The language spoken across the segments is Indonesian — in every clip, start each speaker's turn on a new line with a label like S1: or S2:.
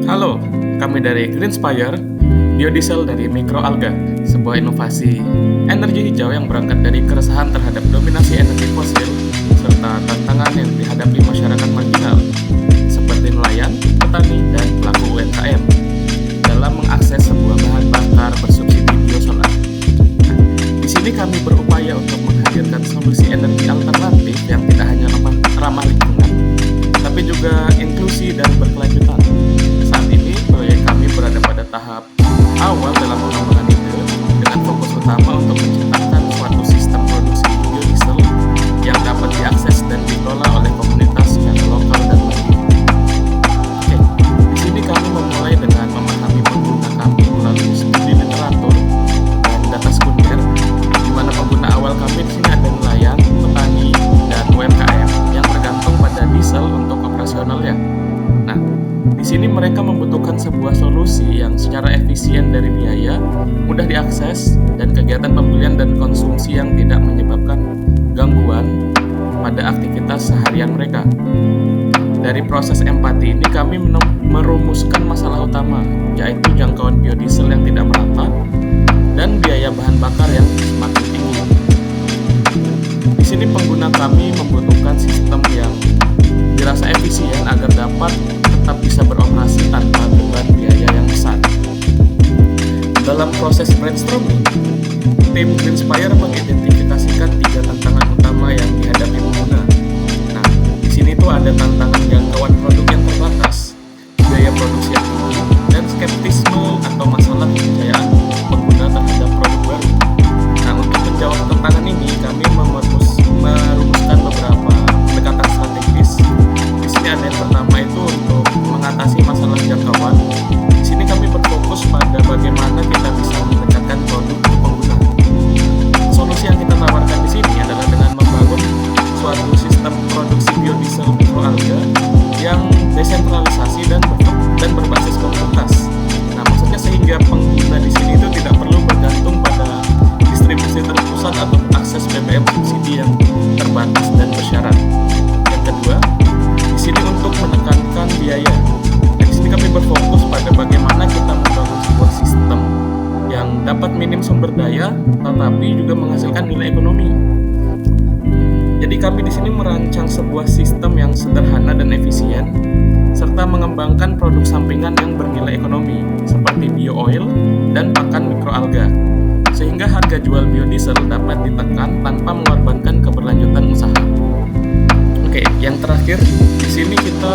S1: Halo, kami dari Greenspire, biodiesel dari mikroalga, sebuah inovasi energi hijau yang berangkat dari keresahan terhadap dominasi energi fosil serta tantangan yang dihadapi masyarakat marginal seperti nelayan, petani, dan pelaku UMKM dalam mengakses sebuah bahan bakar bersubsidi biosolar. Di sini kami berupaya untuk menghadirkan solusi energi alternatif yang tidak hanya ramah lingkungan, tapi juga inklusi dan berkelanjutan. Saat ini, proyek kami berada pada tahap awal dalam pengembangan ide dengan fokus utama untuk menciptakan suatu sistem produksi biodiesel yang dapat diakses dan dikelola oleh komunitas secara lokal dan mandiri. Oke, di sini kami memulai dengan memahami pengguna kami melalui studi literatur dan data sekunder, di mana pengguna awal kami di sini ada nelayan, petani, dan UMKM yang tergantung pada diesel untuk operasionalnya. Nah, di sini mereka membutuhkan sebuah solusi yang secara efisien dari biaya, mudah diakses, dan kegiatan pembelian dan konsumsi yang tidak menyebabkan gangguan pada aktivitas seharian mereka. Dari proses empati ini kami merumuskan masalah utama, yaitu jangkauan biodiesel yang tidak merata dan biaya bahan bakar yang semakin tinggi. Di sini pengguna kami membutuhkan sistem yang dirasa efisien agar dapat tetap bisa beroperasi tanpa beban biaya yang besar. Dalam proses brainstorming, tim Greenspire mengidentifikasikan 3 tantangan utama yang dihadapi pengguna. Nah, di sini tuh ada tantangan jangkauan produk yang terbatas, biaya produksi yang tinggi, dan skeptisme atau masalah kepercayaan pengguna terhadap produk baru. Nah, untuk menjawab tantangan ini, kami merumuskan beberapa pendekatan strategis. Di sini ada yang pertama itu untuk mengatasi masalah jangkauan. Di sini kami berfokus pada bagaimana kita bisa mendekatkan produk ke pengguna. Solusi yang kita tawarkan di sini adalah dengan membangun suatu sistem produksi biodiesel mikroalga yang desentralisasi dan berbasis komunitas. Nah, maksudnya sehingga pengguna di sini itu tidak perlu bergantung pada distribusi terpusat atau akses BBM subsidi yang terbatas dan bersyarat. Yang kedua, di sini untuk menekankan biaya. Nah, di sini kami berfokus pada bagaimana kita membangun sebuah sistem yang dapat minim sumber daya, tetapi juga menghasilkan nilai ekonomi. Jadi kami di sini merancang sebuah sistem yang sederhana dan efisien, serta mengembangkan produk sampingan yang bernilai ekonomi seperti bio-oil dan pakan mikroalga, sehingga harga jual biodiesel dapat ditekan tanpa mengorbankan keberlanjutan usaha. Oke, yang terakhir di sini kita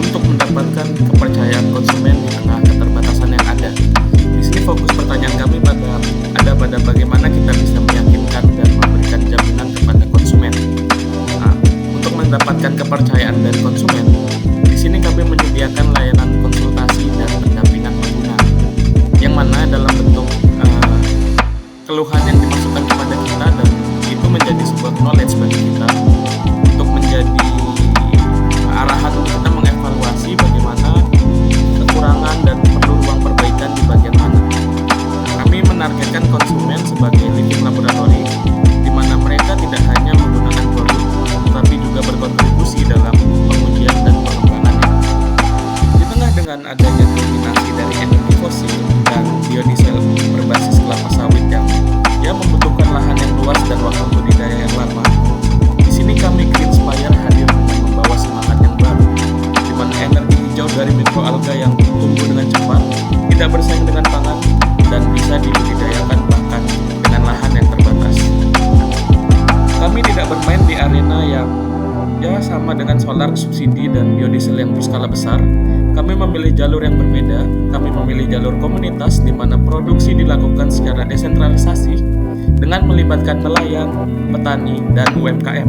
S1: untuk mendapatkan kepercayaan konsumen di tengah keterbatasan yang ada. Di sini fokus pertanyaan kami pada bagaimana kita bisa meyakinkan dan memberikan jaminan kepada konsumen. Nah, untuk mendapatkan kepercayaan dari konsumen, di sini kami menyediakan layanan konsultasi dan pendampingan pengguna, yang mana dalam bentuk keluhan yang dimasukkan kepada kita, dan itu menjadi sebuah knowledge bagi kita untuk menjadi arahan untuk kita mengevaluasi bagaimana kekurangan dan perlu ruang perbaikan di bagian mana. Kami menargetkan konsumen sebagai living laboratory, di mana mereka tidak hanya menggunakan produk, tetapi juga berkontribusi dalam pengujian dan pengembangannya. Di tengah dengan adanya dominasi dari energi fosil dan biodiesel berbasis kelapa sawit yang membutuhkan lahan yang luas dan waktu budidaya yang lama, di sini kami Greenspire hadir dengan membawa semangat yang baru, di mana energi hijau dari mikroalga yang tumbuh dengan cepat, tidak bersaing dengan pangan, dan bisa dibudidayakan bahkan dengan lahan yang terbatas. Kami tidak bermain di arena yang sama dengan solar subsidi dan biodiesel yang berskala besar. Kami memilih jalur yang berbeda. Kami memilih jalur komunitas di mana produksi dilakukan secara desentralisasi dengan melibatkan nelayan, petani, dan UMKM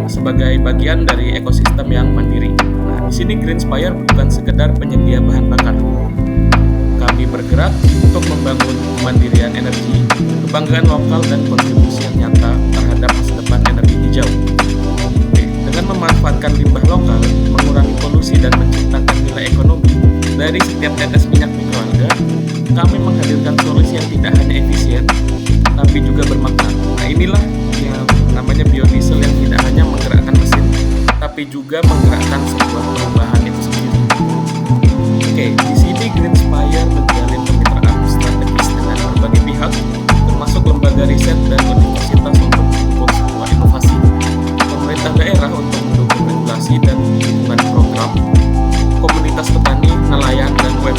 S1: sebagai bagian dari ekosistem yang mandiri. Nah, di sini Greenspire bukan sekedar penyedia bahan bakar. Kami bergerak untuk membangun kemandirian energi, kebanggaan lokal, dan kontribusi yang nyata terhadap masa depan energi hijau. Dengan memanfaatkan limbah lokal, mengurangi polusi, dan menciptakan nilai ekonomi dari setiap tetes minyak mikroalga, kami menghadirkan solusi yang tidak hanya efisien, tapi juga bermakna. Nah, inilah yang namanya biodiesel yang tidak hanya menggerakkan mesin, tapi juga menggerakkan sebuah perubahan itu sendiri.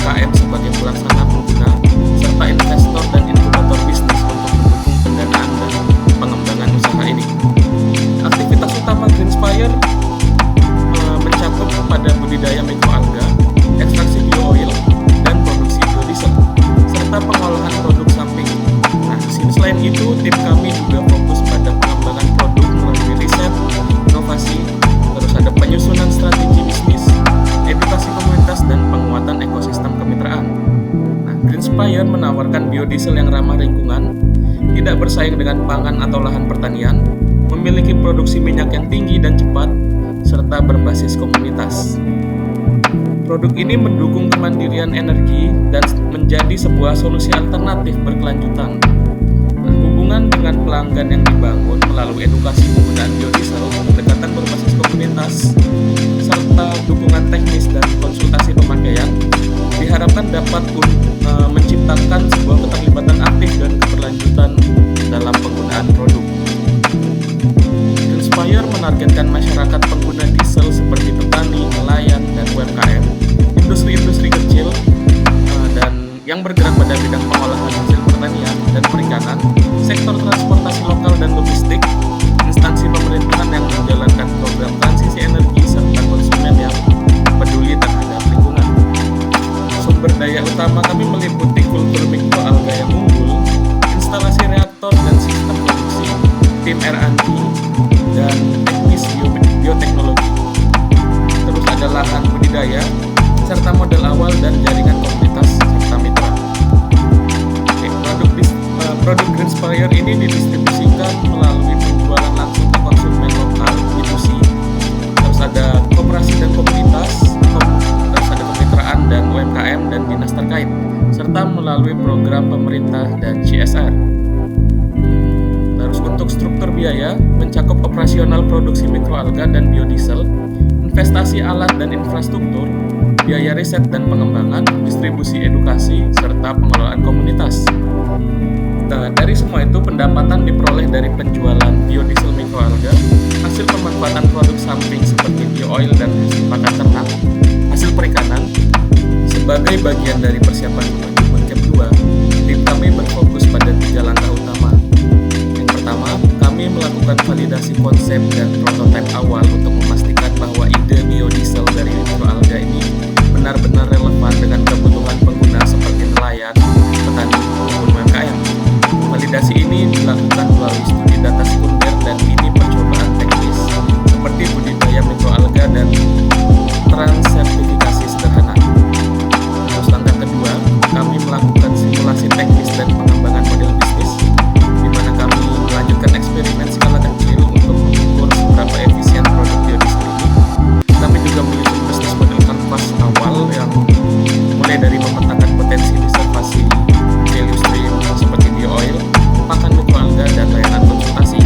S1: UMKM sebagai pelaksana pengguna, serta investor dan inkubator bisnis untuk mendukung pendanaan dan pengembangan usaha ini. Aktivitas utama Greenspire mencakup pada budidaya mikroalga, ekstraksi bioil, dan produksi biodiesel, serta pengolahan produk samping. Nah, selain itu, tim kami juga fokus pada pengembangan produk melalui riset, inovasi, terus ada penyusunan strategi bisnis, edukasi komunitas, dan penguatan ekosistem kemitraan. Nah, Greenspire menawarkan biodiesel yang ramah lingkungan, tidak bersaing dengan pangan atau lahan pertanian, memiliki produksi minyak yang tinggi dan cepat, serta berbasis komunitas. Produk ini mendukung kemandirian energi dan menjadi sebuah solusi alternatif berkelanjutan. Nah, hubungan dengan pelanggan yang dibangun melalui edukasi penggunaan biodiesel, pendekatan berbasis komunitas, serta dukungan teknis dan konsultasi pemakaian, diharapkan dapat menciptakan sebuah keterlibatan aktif dan keberlanjutan dalam penggunaan produk. Greenspire menargetkan masyarakat pengguna diesel seperti petani, nelayan, dan UMKM, industri-industri kecil, dan yang bergerak pada bidang pengolahan hasil pertanian dan perikanan, sektor transportasi lokal dan logistik, instansi pemerintahan yang menjalankan program transisi energi, serta konsumen yang peduli terhadap lingkungan. Sumber daya utama kami meliputi kultur mikroalga yang unggul, instalasi reaktor dan sistem produksi, tim R&D, dan teknis bioteknologi. Terus ada lahan budidaya, serta modal awal dan jaringan komunitas serta mitra. Produk Greenspire ini didistribusikan melalui penjualan langsung ke konsumen lokal B2C. Terus ada koperasi dan komunitas, terus ada kemitraan dan UMKM dan dinas terkait, serta melalui program pemerintah dan CSR. Terus untuk struktur biaya mencakup operasional produksi mikroalga dan biodiesel, investasi alat dan infrastruktur, biaya riset dan pengembangan, distribusi edukasi, serta pengelolaan komunitas. Nah, dari semua itu pendapatan diperoleh dari penjualan biodiesel mikroalga, hasil pemanfaatan produk samping seperti bioil dan hasil pakan ternak, hasil perikanan. Sebagai bagian dari persiapan menuju Bootcamp 2, tim kami berfokus pada 3 langkah utama. Yang pertama, kami melakukan validasi konsep dan prototipe awal untuk memastikan bahwa ide biodiesel dari mikroalga ini benar-benar relevan dengan kebutuhan pengguna seperti nelayan, petani, maupun UMKM. Validasi ini dilakukan melalui studi data sekunder dan mini percobaan teknis seperti budidaya mikroalga dan transertifikasi sederhana. Terus langkah kedua, kami melakukan simulasi teknis dan pengembangan model bisnis, di mana kami melanjutkan eksperimen skala kecil untuk mengukur seberapa efisien produk biodiesel ini. Kami juga menyusun bisnis model kanvas awal yang mulai dari memetakan potensi diservasi value stream seperti bioil, pakan mikroalga, dan layanan konsultasi.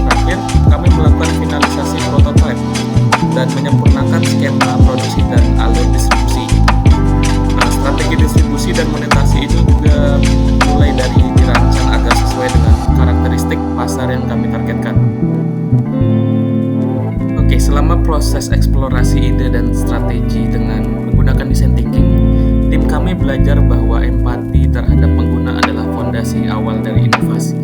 S1: Terakhir, kami melakukan finalisasi prototipe dan menyempurnakan skema produksi dan alur distribusi. Nah, strategi distribusi dan monetasi ini juga mulai dari dirancang agar sesuai dengan karakteristik pasar yang kami targetkan. Oke, selama proses eksplorasi ide dan strategi dengan menggunakan design thinking, tim kami belajar bahwa empati terhadap pengguna adalah fondasi awal dari inovasi.